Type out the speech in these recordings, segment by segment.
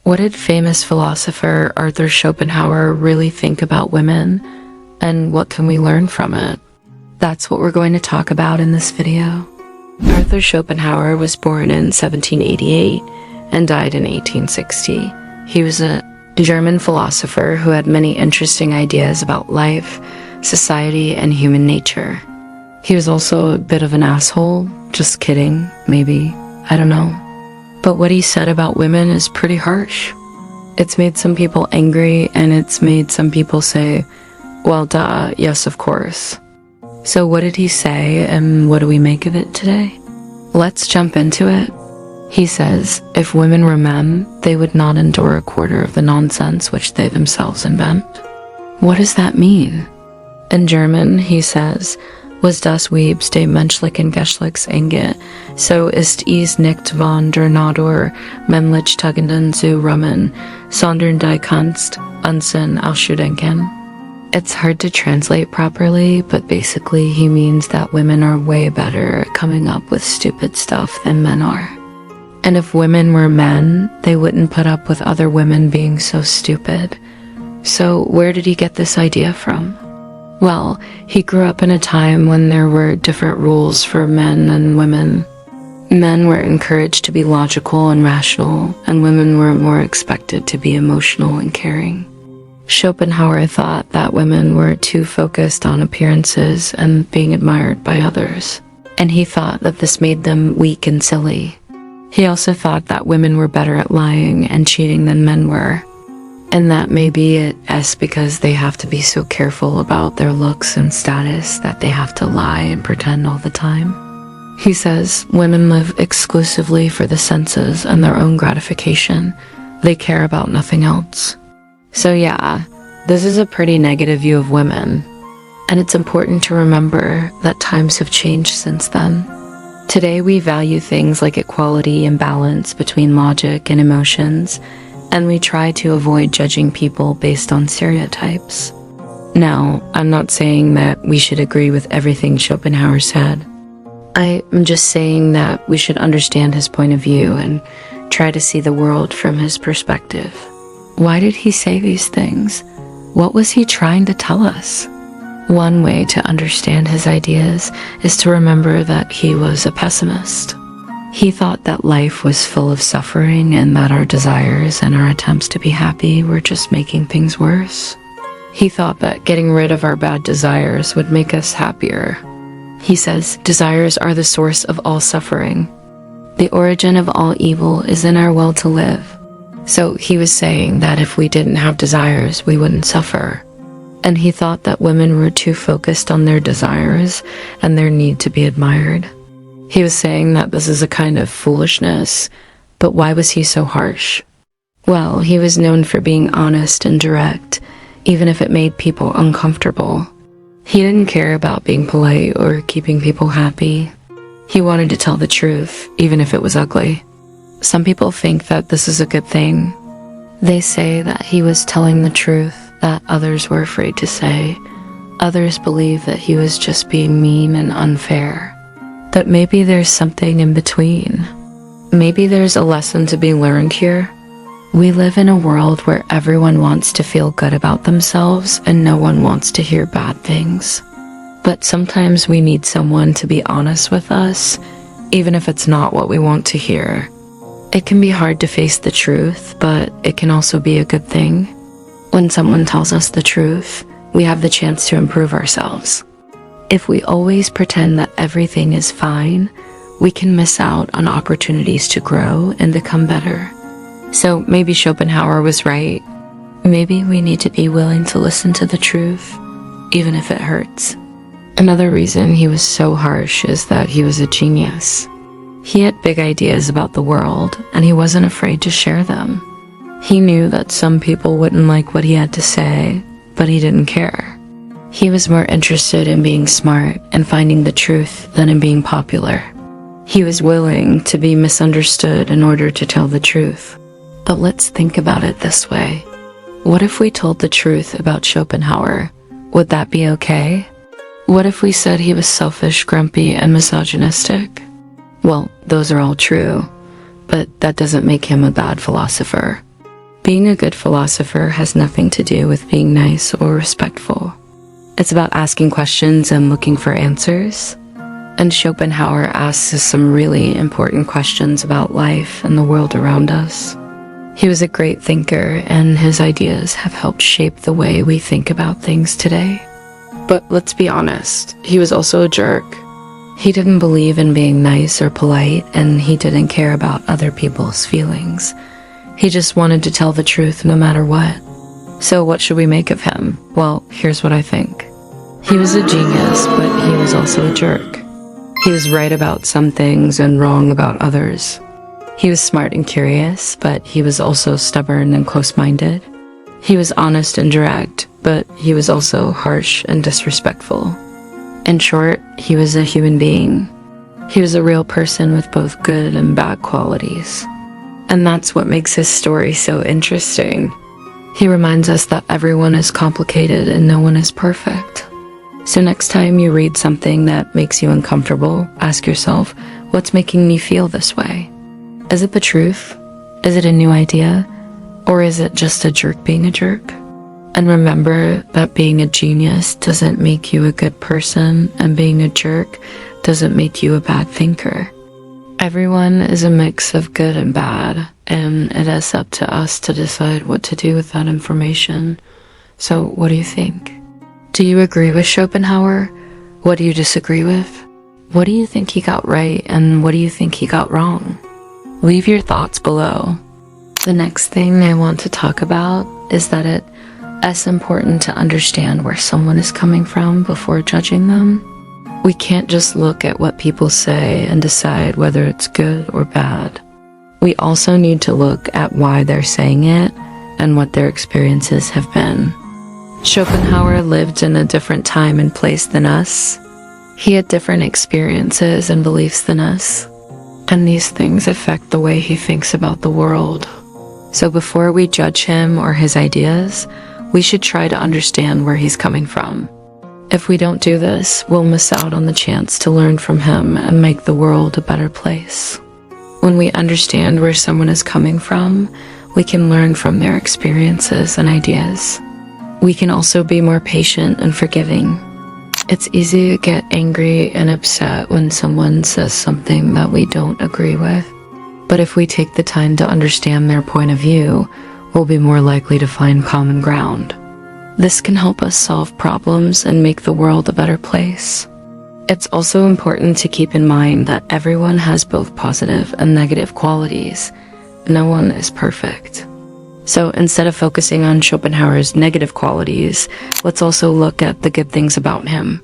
What did famous philosopher Arthur Schopenhauer really think about women, and what can we learn from it? That's what we're going to talk about in this video. Arthur Schopenhauer was born in 1788 and died in 1860. He was a German philosopher who had many interesting ideas about life, society, and human nature. He was also a bit of an asshole. Just kidding, maybe. I don't know. But what he said about women is pretty harsh. It's made some people angry, and it's made some people say, well, duh, yes, of course. So what did he say, and what do we make of it today? Let's jump into it. He says, if women were men, they would not endure a quarter of the nonsense which they themselves invent. What does that mean? In German, he says, was das Weibs dem menschlichen Geschlechtsenge, so ist es nicht von der Natur männlich Tugenden zu rummen, sondern die Kunst, Unsinn auszudenken. It's hard to translate properly, but basically he means that women are way better at coming up with stupid stuff than men are. And if women were men, they wouldn't put up with other women being so stupid. So where did he get this idea from? Well, he grew up in a time when there were different rules for men and women. Men were encouraged to be logical and rational, and women were more expected to be emotional and caring. Schopenhauer thought that women were too focused on appearances and being admired by others, and he thought that this made them weak and silly. He also thought that women were better at lying and cheating than men were, and that maybe it's because they have to be so careful about their looks and status that they have to lie and pretend all the time. He says women live exclusively for the senses and their own gratification. They care about nothing else. So yeah, this is a pretty negative view of women, and it's important to remember that times have changed since then. Today we value things like equality and balance between logic and emotions, and we try to avoid judging people based on stereotypes. Now, I'm not saying that we should agree with everything Schopenhauer said. I'm just saying that we should understand his point of view and try to see the world from his perspective. Why did he say these things? What was he trying to tell us? One way to understand his ideas is to remember that he was a pessimist. He thought that life was full of suffering and that our desires and our attempts to be happy were just making things worse. He thought that getting rid of our bad desires would make us happier. He says, desires are the source of all suffering. The origin of all evil is in our will to live. So he was saying that if we didn't have desires, we wouldn't suffer. And he thought that women were too focused on their desires and their need to be admired. He was saying that this is a kind of foolishness, but why was he so harsh? Well, he was known for being honest and direct, even if it made people uncomfortable. He didn't care about being polite or keeping people happy. He wanted to tell the truth, even if it was ugly. Some people think that this is a good thing. They say that he was telling the truth that others were afraid to say. Others believe that he was just being mean and unfair. That maybe there's something in between. Maybe there's a lesson to be learned here. We live in a world where everyone wants to feel good about themselves and no one wants to hear bad things. But sometimes we need someone to be honest with us, even if it's not what we want to hear. It can be hard to face the truth, but it can also be a good thing. When someone tells us the truth, we have the chance to improve ourselves. If we always pretend that everything is fine, we can miss out on opportunities to grow and become better. So maybe Schopenhauer was right. Maybe we need to be willing to listen to the truth, even if it hurts. Another reason he was so harsh is that he was a genius. He had big ideas about the world, and he wasn't afraid to share them. He knew that some people wouldn't like what he had to say, but he didn't care. He was more interested in being smart and finding the truth than in being popular. He was willing to be misunderstood in order to tell the truth. But let's think about it this way. What if we told the truth about Schopenhauer? Would that be okay? What if we said he was selfish, grumpy, and misogynistic? Well, those are all true, but that doesn't make him a bad philosopher. Being a good philosopher has nothing to do with being nice or respectful. It's about asking questions and looking for answers. And Schopenhauer asks us some really important questions about life and the world around us. He was a great thinker, and his ideas have helped shape the way we think about things today. But let's be honest, he was also a jerk. He didn't believe in being nice or polite, and he didn't care about other people's feelings. He just wanted to tell the truth no matter what. So what should we make of him? Well, here's what I think. He was a genius, but he was also a jerk. He was right about some things and wrong about others. He was smart and curious, but he was also stubborn and close-minded. He was honest and direct, but he was also harsh and disrespectful. In short, he was a human being. He was a real person with both good and bad qualities. And that's what makes his story so interesting. He reminds us that everyone is complicated and no one is perfect. So next time you read something that makes you uncomfortable, ask yourself, what's making me feel this way? Is it the truth? Is it a new idea? Or is it just a jerk being a jerk? And remember that being a genius doesn't make you a good person, and being a jerk doesn't make you a bad thinker. Everyone is a mix of good and bad, and it is up to us to decide what to do with that information. So what do you think? Do you agree with Schopenhauer? What do you disagree with? What do you think he got right, and what do you think he got wrong? Leave your thoughts below. The next thing I want to talk about is that it's important to understand where someone is coming from before judging them. We can't just look at what people say and decide whether it's good or bad. We also need to look at why they're saying it and what their experiences have been. Schopenhauer lived in a different time and place than us. He had different experiences and beliefs than us. And these things affect the way he thinks about the world. So before we judge him or his ideas, we should try to understand where he's coming from. If we don't do this, we'll miss out on the chance to learn from him and make the world a better place. When we understand where someone is coming from, we can learn from their experiences and ideas. We can also be more patient and forgiving. It's easy to get angry and upset when someone says something that we don't agree with. But if we take the time to understand their point of view, we'll be more likely to find common ground. This can help us solve problems and make the world a better place. It's also important to keep in mind that everyone has both positive and negative qualities. No one is perfect. So instead of focusing on Schopenhauer's negative qualities, let's also look at the good things about him.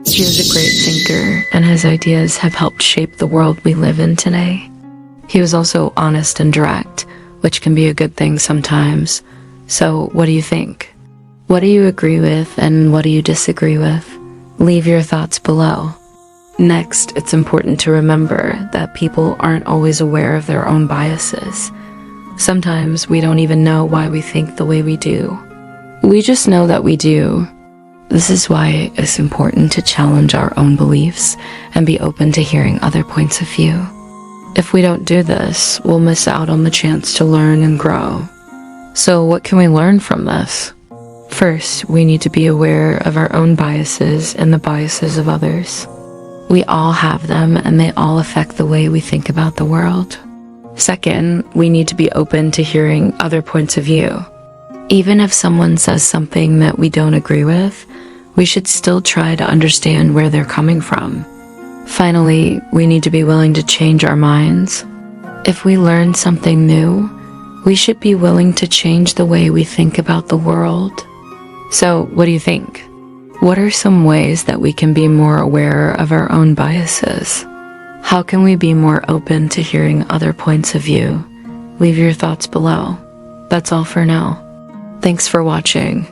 He was a great thinker, and his ideas have helped shape the world we live in today. He was also honest and direct, which can be a good thing sometimes. So what do you think? What do you agree with and what do you disagree with? Leave your thoughts below. Next, it's important to remember that people aren't always aware of their own biases. Sometimes we don't even know why we think the way we do. We just know that we do. This is why it's important to challenge our own beliefs and be open to hearing other points of view. If we don't do this, we'll miss out on the chance to learn and grow. So what can we learn from this? First, we need to be aware of our own biases and the biases of others. We all have them, and they all affect the way we think about the world. Second, we need to be open to hearing other points of view. Even if someone says something that we don't agree with, we should still try to understand where they're coming from. Finally, we need to be willing to change our minds. If we learn something new, we should be willing to change the way we think about the world. So, what do you think? What are some ways that we can be more aware of our own biases? How can we be more open to hearing other points of view? Leave your thoughts below. That's all for now. Thanks for watching.